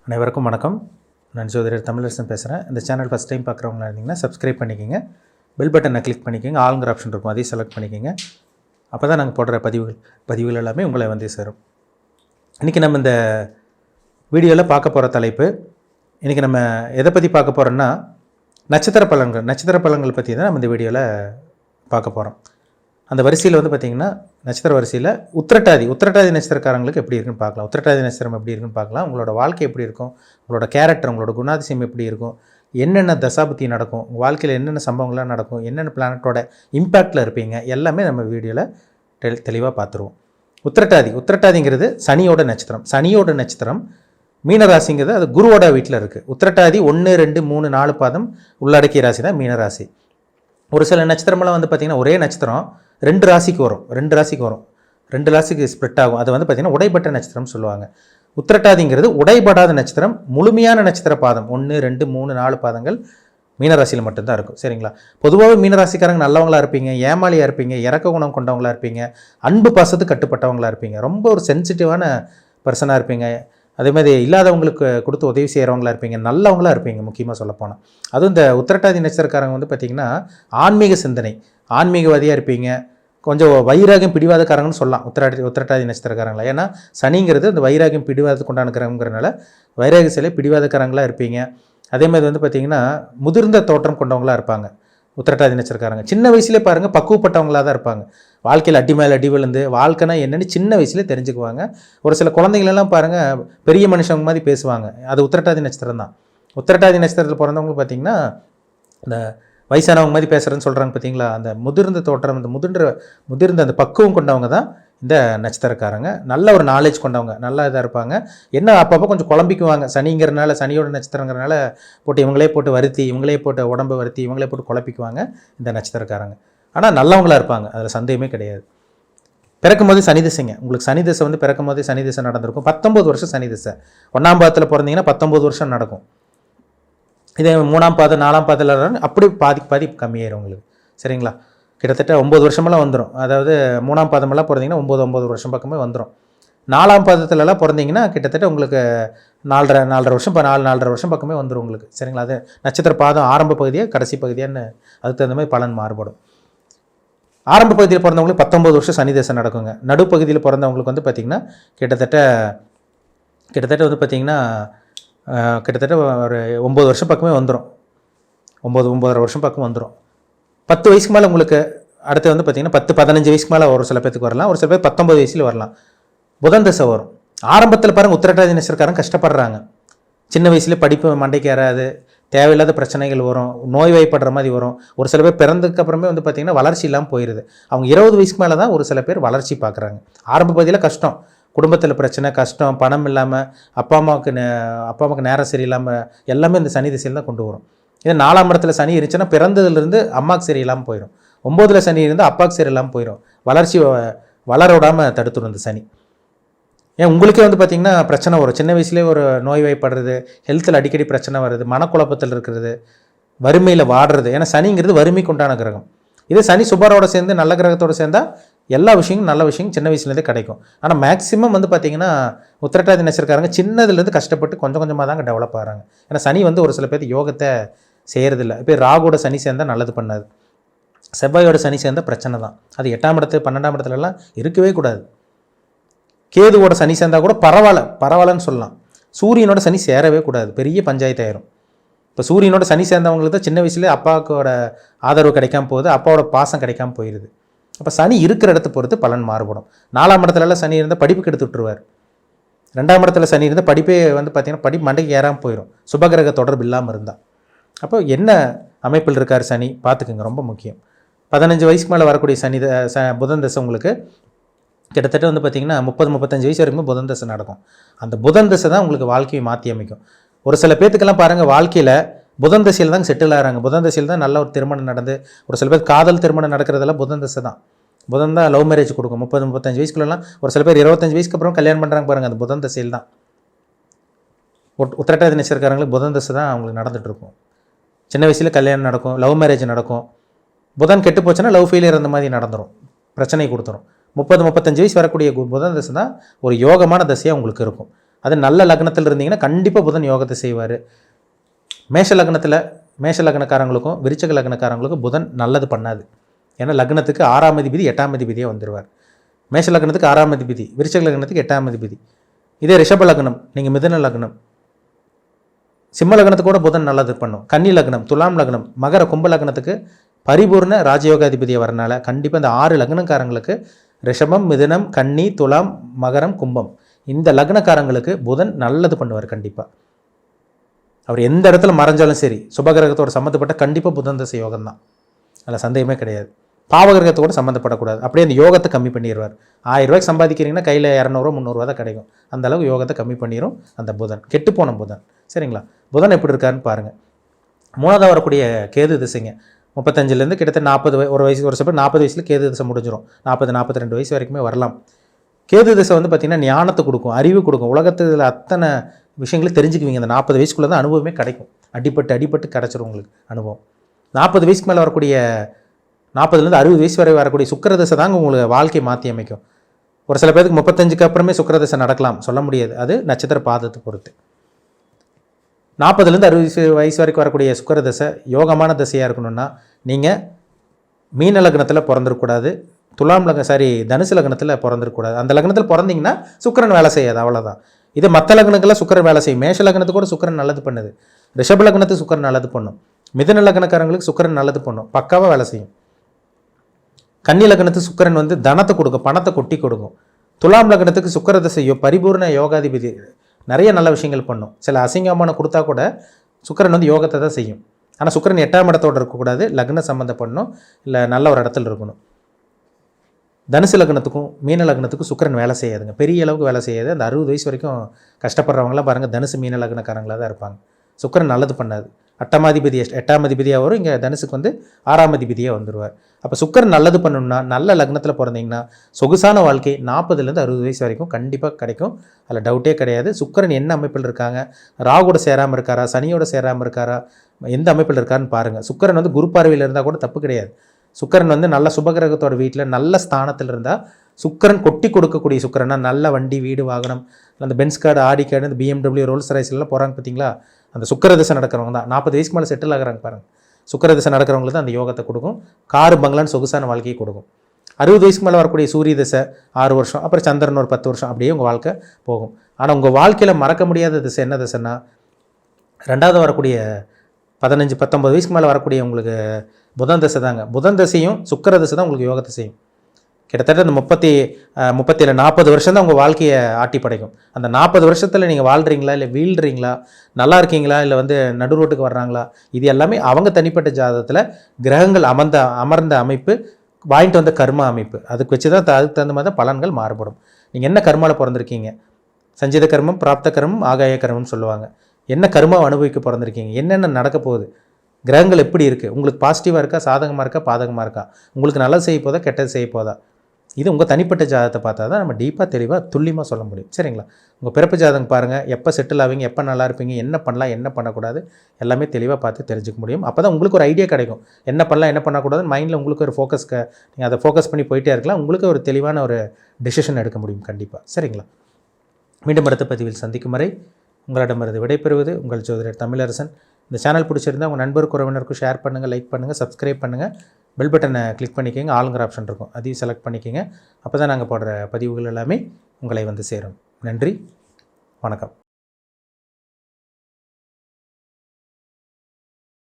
அனைவருக்கும் வணக்கம். நான் ஜோதிடர் தமிழரசன் பேசுகிறேன். இந்த சேனல் ஃபஸ்ட் டைம் பார்க்குறவங்களா இருந்தீங்கன்னா சப்ஸ்கிரைப் பண்ணிக்கோங்க. பெல் பட்டனை கிளிக் பண்ணிக்கோங்க. ஆளுங்கிற ஆப்ஷன் இருக்கும், அதையும் செலக்ட் பண்ணிக்கோங்க. அப்போ தான் நாங்கள் போடுற பதிவுகள் எல்லாமே உங்களை வந்து சேரும். இன்றைக்கி நம்ம இந்த வீடியோவில் பார்க்க போகிற தலைப்பு, இன்றைக்கி நம்ம எதை பற்றி பார்க்க போகிறோன்னா நட்சத்திர பலன்கள் பற்றி தான் நம்ம இந்த வீடியோவில் பார்க்க போகிறோம். அந்த வரிசையில் வந்து பார்த்திங்கன்னா நட்சத்திர வரிசையில் உத்திரட்டாதி நட்சத்திரக்காரங்களுக்கு எப்படி இருக்குன்னு பார்க்கலாம். உத்திரட்டாதி நட்சத்திரம் எப்படி இருக்குன்னு பார்க்கலாம். உங்களோட வாழ்க்கை எப்படி இருக்கும், உங்களோட கேரக்டர், உங்களோட குணாதிசயம் எப்படி இருக்கும், என்னென்ன தசாபுத்தி நடக்கும், உங்கள் வாழ்க்கையில் என்னென்ன சம்பவங்கள்லாம் நடக்கும், என்னென்ன பிளானட்டோட இம்பேக்டில் இருப்பீங்க, எல்லாமே நம்ம வீடியோவில் தெளிவாக பார்த்துருவோம். உத்திரட்டாதிங்கிறது சனியோட நட்சத்திரம். மீனராசிங்கிறது அது குருவோட வீட்டில் இருக்குது. உத்திரட்டாதி 1, 2, 3, 4 பாதம் உள்ளடக்கிய ராசி தான் மீனராசி. ஒரு சில நட்சத்திரமெல்லாம் வந்து பார்த்திங்கன்னா ஒரே நட்சத்திரம் 2 ராசிக்கு வரும். 2 ராசிக்கு ஸ்ப்ரெட் ஆகும். அது வந்து பார்த்திங்கன்னா உடைப்பட்ட நட்சத்திரம்னு சொல்லுவாங்க. உத்திரட்டாதிங்கிறது உடைபடாத நட்சத்திரம், முழுமையான நட்சத்திர பாதம் 1, 2, 3, 4 பாதங்கள் மீனராசியில் மட்டும்தான் இருக்கும். சரிங்களா? பொதுவாகவே மீனராசிக்காரங்க நல்லவங்களாக இருப்பீங்க, ஏமாளியாக இருப்பீங்க, இறக்க குணம் கொண்டவங்களாக இருப்பீங்க, அன்பு பாசத்துக்கு கட்டுப்பட்டவங்களாக இருப்பீங்க, ரொம்ப ஒரு சென்சிட்டிவான பர்சனாக இருப்பீங்க, அதேமாதிரி இல்லாதவங்களுக்கு கொடுத்து உதவி செய்கிறவங்களா இருப்பீங்க, நல்லவங்களாக இருப்பீங்க. முக்கியமாக சொல்லப்போனால் அதுவும் இந்த உத்திரட்டாதி நட்சத்திரக்காரங்க வந்து பார்த்திங்கன்னா ஆன்மீக சிந்தனை, ஆன்மீகவாதியாக இருப்பீங்க. கொஞ்சம் வைராகியம் பிடிவாதக்காரங்கன்னு சொல்லலாம் உத்திரட்டாதி நட்சத்திரக்காரங்களா. ஏன்னா சனிங்கிறது இந்த வைராகியம் பிடிவாதத்துக்கு உண்டானுக்கிறவங்கிறனால வைராகிய சிலை பிடிவாதக்காரங்களாக இருப்பீங்க. அதேமாதிரி வந்து பார்த்திங்கன்னா முதிர்ந்த தோற்றம் கொண்டவங்களாக இருப்பாங்க உத்திரட்டாதி நட்சத்திரக்காரங்க. சின்ன வயசுலேயே பாருங்கள் பக்குவப்பட்டவங்களாக தான் இருப்பாங்க. வாழ்க்கையில் அடி மேலே அடி விழுந்து வாழ்க்கைனா என்னென்னு சின்ன வயசுலேயே தெரிஞ்சுக்குவாங்க. ஒரு சில குழந்தைங்களெல்லாம் பாருங்கள் பெரிய மனுஷங்க மாதிரி பேசுவாங்க. அது உத்திரட்டாதி நட்சத்திரம் தான். உத்திரட்டாதி நட்சத்திரத்தில் பிறந்தவங்க பார்த்திங்கன்னா இந்த வயசானவங்க மாதிரி பேசுகிறேன்னு சொல்கிறாங்க பார்த்தீங்களா, அந்த முதிர்ந்த தோற்றம், அந்த முதிர்ந்த அந்த பக்குவம் கொண்டவங்க தான் இந்த நட்சத்திரக்காரங்க. நல்ல ஒரு நாலேஜ் கொண்டவங்க, நல்லா இதாக இருப்பாங்க. என்ன அப்பப்போ கொஞ்சம் குழம்பிக்குவாங்க. சனிங்கிறனால, சனியோட நட்சத்திரங்கிறனால இவங்களே போட்டு உடம்பை வருத்தி இவங்களே போட்டு குழப்பிக்குவாங்க இந்த நட்சத்திரக்காரங்க. ஆனால் நல்லவங்களாக இருப்பாங்க, அதில் சந்தேகமே கிடையாது. பிறக்கும் போதே சனி திசைங்க. உங்களுக்கு சனி திசை வந்து பிறக்கும் போதே சனி திசை நடந்திருக்கும். 19 வருஷம் சனி திசை. 1ஆம் பாதத்தில் பிறந்தீங்கன்னா 19 வருஷம் நடக்கும். இதே 3ஆம் பாதம் 4ஆம் பாதத்தில் அப்படி பாதி கம்மியாயிரும் உங்களுக்கு. சரிங்களா? கிட்டத்தட்ட 9 வருஷமெல்லாம் வந்துடும். அதாவது 3ஆம் பாதமெல்லாம் பிறந்தீங்கன்னா 9 வருஷம் பக்கமே வந்துடும். 4ஆம் பாதத்துலலாம் பிறந்தீங்கன்னா கிட்டத்தட்ட உங்களுக்கு 4.5 வருஷம் 4.5 வருஷம் பக்கமே வந்துடும் உங்களுக்கு. சரிங்களா? அது நட்சத்திர பாதம் ஆரம்ப பகுதியாக கடைசி பகுதியான்னு அதுக்கு தகுந்த மாதிரி பலன் மாறுபடும். ஆரம்ப பகுதியில் பிறந்தவங்களுக்கு 19 வருஷம் சனி தசை நடக்குங்க. நடுப்பகுதியில் பிறந்தவங்களுக்கு வந்து பார்த்திங்கன்னா கிட்டத்தட்ட வந்து பார்த்திங்கன்னா கிட்டத்தட்ட ஒரு 9 வருஷம் பக்கமே வந்துடும். 9.5 வருஷம் பக்கம் வந்துடும். 10 வயசுக்கு மேலே உங்களுக்கு அடுத்து வந்து பார்த்திங்கன்னா 10-15 வயசுக்கு மேலே ஒரு சில பேருக்கு வரலாம். ஒரு சில பேர் 19 வயசில் வரலாம். புதன் தசை வரும். ஆரம்பத்தில் பாருங்கள் உத்திரட்டாதி நட்சத்திரக்காரங்க கஷ்டப்படுறாங்க. சின்ன வயசுலேயே படிப்பு மண்டைக்கு ஏறாது, தேவையில்லாத பிரச்சனைகள் வரும், நோய்வாய்ப்படுற மாதிரி வரும். ஒரு சில பேர் பிறந்ததுக்கு அப்புறமே வந்து பார்த்திங்கன்னா வளர்ச்சி இல்லாமல் போயிடுது. அவங்க 20 வயசுக்கு மேலே தான் ஒரு சில பேர் வளர்ச்சி பார்க்குறாங்க. ஆரம்ப பகுதியில் கஷ்டம், குடும்பத்தில் பிரச்சனை, கஷ்டம், பணம் இல்லாமல், அப்பா அம்மாவுக்கு நேரம் சரியில்லாமல் எல்லாமே இந்த சனி திசையில் தான் கொண்டு வரும். இதே 4ஆம் இடத்துல சனி இருந்துச்சுன்னா பிறந்ததுலேருந்து அம்மாவுக்கு சரியில்லாமல் போயிடும். 9ல் சனி இருந்து அப்பாவுக்கு சரியில்லாமல் போயிடும். வளர்ச்சி வளர விடாமல் தடுத்துடும் இந்த சனி. ஏன் உங்களுக்கே வந்து பார்த்திங்கன்னா பிரச்சனை வரும். சின்ன வயசுலேயே ஒரு நோய்வாய்ப்படுறது, ஹெல்த்தில் அடிக்கடி பிரச்சனை வருது, மனக்குழப்பத்தில் இருக்கிறது, வறுமையில் வாடுறது. ஏன்னா சனிங்கிறது வறுமைக்கு உண்டான கிரகம். இதே சனி சுபரோட சேர்ந்து நல்ல கிரகத்தோடு சேர்ந்தால் எல்லா விஷயங்களும் நல்ல விஷயம் சின்ன வயசுலேருந்தே கிடைக்கும். ஆனால் மேக்ஸிமம் வந்து பார்த்திங்கன்னா உத்திரட்டாதி நட்சத்திரக்காரங்க சின்னதுலேருந்து கஷ்டப்பட்டு கொஞ்சம் கொஞ்சமாக தாங்க டெவலப் ஆகிறாங்க. ஏன்னா சனி வந்து ஒரு சில பேர் யோகத்தை செய்கிறதில்ல. இப்போ ராகுவோட சனி சேர்ந்தால் நல்லது பண்ணாது, செவ்வாயோட சனி சேர்ந்தால் பிரச்சனை தான். அது 8ஆம் இடத்து 12ஆம் இடத்துலலாம் இருக்கவே கூடாது. கேதுவோட சனி சேர்ந்தால் கூட பரவாயில்லன்னு சொல்லலாம். சூரியனோட சனி சேரவே கூடாது, பெரிய பஞ்சாயத்து ஆயிரும். இப்போ சூரியனோட சனி சேர்ந்தவங்களுக்கு தான் சின்ன வயசுலேயே அப்பாவோட ஆதரவு கிடைக்காம போகுது, அப்பாவோட பாசம் கிடைக்காம போயிடுது. அப்போ சனி இருக்கிற இடத்த பொறுத்து பலன் மாறுபடும். 4ஆம் இடத்துலலாம் சனி இருந்தால் படிப்புக்கு எடுத்து விட்டுருவார். 2ஆம் இடத்துல சனி இருந்தால் படிப்பே வந்து பார்த்திங்கன்னா படிப்பு மண்டைக்கு ஏறாமல் போயிடும், சுபகிரக தொடர்பு இல்லாமல் இருந்தால். அப்போ என்ன அமைப்பில் இருக்கார் சனி பார்த்துக்குங்க, ரொம்ப முக்கியம். 15 வயசுக்கு மேலே வரக்கூடிய புதன் தசை உங்களுக்கு கிட்டத்தட்ட வந்து பார்த்திங்கன்னா 30-35 வயசு வரைக்கும் புதன் தசை நடக்கும். அந்த புதன் தசை தான் உங்களுக்கு வாழ்க்கையை மாற்றி அமைக்கும். ஒரு சில பேத்துக்கெல்லாம் பாருங்கள் வாழ்க்கையில் புதன் தசையில் தான் செட்டில் ஆகிறாங்க. புதன் தசையில் தான் நல்ல ஒரு திருமணம் நடந்து, ஒரு சில பேர் காதல் திருமணம் நடக்கிறதெல்லாம் புதன் தசை தான். புதன் தான் லவ் மேரேஜ் கொடுக்கும். 30-35 வயசுக்குள்ளலாம் ஒரு சில பேர் 25 வயசுக்கு அப்புறம் கல்யாணம் பண்ணுறாங்க பாருங்கள், அந்த புதன் தசையில் தான். உத்திரட்டாதி நட்சத்திரக்காரங்களுக்கு புதன் தசை தான் அவங்களுக்கு நடந்துகிட்ருக்கும். சின்ன வயசில் கல்யாணம் நடக்கும், லவ் மேரேஜ் நடக்கும். புதன் கெட்டு போச்சுன்னா லவ் ஃபெயிலியர் அந்த மாதிரி நடந்துடும், பிரச்சனை கொடுத்துரும். 30-35 வயசு வரக்கூடிய புதன் தசை தான் ஒரு யோகமான தசையாக உங்களுக்கு இருக்கும். அது நல்ல லக்னத்தில் இருந்தீங்கன்னா கண்டிப்பாக புதன் யோகத்தை செய்வார். மேஷ லக்னக்காரங்களுக்கும் விருச்சக லக்னக்காரங்களுக்கும் புதன் நல்லது பண்ணாது. ஏன்னா லக்னத்துக்கு 6ஆம் அதிபதி 8ஆம் அதிபதியாக வந்துடுவார். மேஷ லக்னத்துக்கு 6ஆம் அதிபதி, விருச்சக லக்னத்துக்கு 8ஆம் அதிபதி. இதே ரிஷப லக்னம், நீங்கள் மிதுன லக்னம், சிம்ம லக்னத்துக்கு கூட புதன் நல்லது பண்ணும். கன்னி லக்னம், துலாம் லக்னம், மகர கும்ப லக்னத்துக்கு பரிபூர்ண ராஜயோகாதிபதியை வரனால கண்டிப்பாக இந்த 6 லக்னக்காரங்களுக்கு ரிஷபம், மிதுனம், கன்னி, துலாம், மகரம், கும்பம் இந்த லக்னக்காரங்களுக்கு புதன் நல்லது பண்ணுவார். கண்டிப்பாக அவர் எந்த இடத்துல மறைஞ்சாலும் சரி, சுபகிரகத்தோடு சம்மந்தப்பட்ட கண்டிப்பாக புதன் தசை யோகம் தான், அதில் சந்தேகமே கிடையாது. பாவகிரகத்தோடு சம்மந்தப்படக்கூடாது. அப்படியே அந்த யோகத்தை கம்மி பண்ணிடுவார். 1000 ரூபாய்க்கு சம்பாதிக்கிறீங்கன்னா கையில் 200 300 தான் கிடைக்கும். அந்த அளவுக்கு யோகத்தை கம்மி பண்ணிடும் அந்த புதன். கெட்டுப்போன புதன். சரிங்களா? புதன் எப்படி இருக்காருன்னு பாருங்கள். 3ஆவது வரக்கூடிய கேது திசைங்க 35லேருந்து கிட்டத்தட்ட 40 ஒரு வயசு, ஒரு சில 40 வயசில் கேது திசை முடிஞ்சிடும். 40-42 வயசு வரைக்குமே வரலாம். கேது திசை வந்து பார்த்திங்கன்னா ஞானத்தை கொடுக்கும், அறிவு கொடுக்கும். உலகத்தில் அத்தனை விஷயங்களும் தெரிஞ்சுக்குவீங்க. அந்த 40 வயசுக்குள்ளே தான் அனுபவமே கிடைக்கும். அடிப்பட்டு கிடச்சிரும் உங்களுக்கு அனுபவம். 40 வயசுக்கு மேலே வரக்கூடிய 40லேருந்து 60 வயசு வரை வரக்கூடிய சுக்கிர திசை தாங்க உங்களுக்கு வாழ்க்கையை மாற்றி அமைக்கும். ஒரு சில பேருக்கு 35க்கு அப்புறமே சுக்கிர திசை நடக்கலாம், சொல்ல முடியாது. அது நட்சத்திர பாதத்தை பொறுத்து. 40லேருந்து 60 வயசு வரைக்கும் வரக்கூடிய சுக்கிர திசை யோகமான திசையாக இருக்கணும்னா நீங்கள் மீன லக்னத்தில் பிறந்திருக்கக்கூடாது, தனுசு லக்னத்தில் பிறந்திருக்கக்கூடாது. அந்த லக்னத்தில் பிறந்தீங்கன்னா சுக்கிரன் வேலை செய்யாது, அவ்வளோதான். இது மற்ற லக்னங்கள்லாம் சுக்கிரன் வேலை செய்யும். மேஷ லக்னத்துக்கு கூட சுக்கிரன் நல்லது பண்ணுது, ரிஷப லக்னத்துக்கு சுக்கிரன் நல்லது பண்ணும், மிதுன லக்னக்காரங்களுக்கு சுக்கிரன் நல்லது பண்ணும், பக்காவாக வேலை செய்யும். கன்னி லக்னத்துக்கு சுக்கிரன் வந்து தனத்தை கொடுக்கும், பணத்தை கொட்டி கொடுக்கும். துலாம் லக்னத்துக்கு சுக்கிர திசையோ பரிபூர்ண யோகாதிபதி நிறைய நல்ல விஷயங்கள் பண்ணும். சில அசிங்கமான கொடுத்தா கூட சுக்கிரன் வந்து யோகத்தை தான் செய்யும். ஆனால் சுக்கிரன் 8ஆம் இடத்தோடு இருக்கக்கூடாது, லக்ன சம்மந்தம் பண்ணணும், இல்லை நல்ல ஒரு இடத்துல இருக்கணும். தனுசு லக்னத்துக்கும் மீன லக்னத்துக்கும் சுக்கிரன் வேலை செய்யாதுங்க, பெரிய அளவுக்கு வேலை செய்யாது. அந்த 60 வயசு வரைக்கும் கஷ்டப்படுறவங்களாம் பாருங்கள் தனுசு மீன லக்னக்காரங்களாக தான் இருப்பாங்க. சுக்கிரன் நல்லது பண்ணாது. 8ஆம் அதிபதியாக வரும், இங்கே தனுசுக்கு வந்து 6ஆம் அதிபதியாக வந்துடுவார். அப்போ சுக்கிரன் நல்லது பண்ணணும்னா நல்ல லக்னத்தில் பிறந்தீங்கன்னா சொகுசான வாழ்க்கை 40லேருந்து 60 வயசு வரைக்கும் கண்டிப்பாக கிடைக்கும். அதில் டவுட்டே கிடையாது. சுக்கிரன் என்ன அமைப்பில் இருக்காங்க, ராகுவோட சேராமல் இருக்காரா, சனியோட சேராமல் இருக்காரா, எந்த அமைப்பில் இருக்காருன்னு பாருங்கள். சுக்கிரன் வந்து குரு பார்வையில் இருந்தால் கூட தப்பு கிடையாது. சுக்கிரன் வந்து நல்ல சுபகிரகத்தோட வீட்டில் நல்ல ஸ்தானத்தில் இருந்தால் சுக்கிரன் கொட்டி கொடுக்கக்கூடிய சுக்கிரனா நல்ல வண்டி, வீடு, வாகனம், அந்த பென்ஸ் கார்டு, ஆடி கார்டு, இந்த BMW, ரோல்ஸ் ரைஸ்லாம் போகிறாங்க பார்த்தீங்களா, அந்த சுக்கிர திசை நடக்கிறவங்க தான். 40 வயசுக்கு மேலே செட்டில் ஆகிறாங்க பாருங்கள். சுக்கிர திசை நடக்கிறவங்களுக்கு தான் அந்த யோகத்தை கொடுக்கும். காரு பங்களான்னு சொகுசான வாழ்க்கையை கொடுக்கும். 60 வயசுக்கு மேலே வரக்கூடிய சூரிய திசை 6 வருஷம், அப்புறம் சந்திரன் ஒரு 10 வருஷம், அப்படியே உங்கள் வாழ்க்கை போகும். ஆனால் உங்கள் வாழ்க்கையில் மறக்க முடியாத திசை என்ன திசைன்னா 2வது வரக்கூடிய 15-19 வயசுக்கு மேலே வரக்கூடிய உங்களுக்கு புதன் திசை தாங்க. புதன் திசையும் சுக்கிர திசை தான் உங்களுக்கு யோகத்தை செய்யும். கிட்டத்தட்ட அந்த 37-40 வருஷம் தான் உங்கள் வாழ்க்கையை ஆட்டி படைக்கும். அந்த 40 வருஷத்தில் நீங்கள் வாழ்கிறீங்களா, இல்லை வீழ்கிறீங்களா, நல்லா இருக்கீங்களா, இல்லை வந்து நடு ரோட்டுக்கு வர்றாங்களா, இது எல்லாமே அவங்க தனிப்பட்ட ஜாதகத்தில் கிரகங்கள் அமர்ந்த அமைப்பு, வாங்கிட்டு வந்த கர்ம அமைப்பு, அதுக்கு வச்சு தான் அதுக்கு தகுந்த மாதிரி தான் பலன்கள் மாறுபடும். நீங்கள் என்ன கர்மாவில் பிறந்திருக்கீங்க, சஞ்சித கர்மம், பிராப்த கர்மம், ஆகாய கர்மம்னு சொல்லுவாங்க. என்ன கர்மாவை அனுபவிக்க பிறந்திருக்கீங்க, என்னென்ன நடக்க போகுது, கிரகங்கள் எப்படி இருக்குது, உங்களுக்கு பாசிட்டிவாக இருக்கா, சாதகமாக இருக்கா, பாதகமாக இருக்கா, உங்களுக்கு நல்லது செய்ய போதா, கெட்டது செய்ய போதா, இது உங்கள் தனிப்பட்ட ஜாதகத்தை பார்த்தா தான் நம்ம டீப்பாக தெளிவாக துல்லியமாக சொல்ல முடியும். சரிங்களா? உங்கள் பிறப்பு ஜாதகம் பாருங்கள், எப்போ செட்டில் ஆவீங்க, எப்போ நல்லா இருப்பீங்க, என்ன பண்ணலாம், என்ன பண்ணக்கூடாது, எல்லாமே தெளிவாக பார்த்து தெரிஞ்சுக்க முடியும். அப்போ தான் உங்களுக்கு ஒரு ஐடியா கிடைக்கும், என்ன பண்ணலாம், என்ன பண்ணக்கூடாதுன்னு மைண்டில் உங்களுக்கு ஒரு நீங்கள் அதை ஃபோக்கஸ் பண்ணி போயிட்டே இருக்கலாம். உங்களுக்கு ஒரு தெளிவான ஒரு டெசிஷன் எடுக்க முடியும் கண்டிப்பாக. சரிங்களா? மீண்டும் அடுத்த பதிவில் சந்திக்கும் வரை உங்களிடமிருந்து விடைபெறுவது உங்கள் ஜோதிடர் தமிழரசன். இந்த சேனல் பிடிச்சிருந்தால் உங்கள் நண்பருக்கு, உறவினருக்கும் ஷேர் பண்ணுங்கள், லைக் பண்ணுங்கள், சப்ஸ்கிரைப் பண்ணுங்கள், பெல் பட்டனை கிளிக் பண்ணிக்கோங்க, ஆளுங்கிற ஆப்ஷன் இருக்கும், அதையும் செலக்ட் பண்ணிக்கோங்க. அப்போ தான் நாங்கள் போடுற பதிவுகள் எல்லாமே உங்களை வந்து சேரும். நன்றி, வணக்கம்.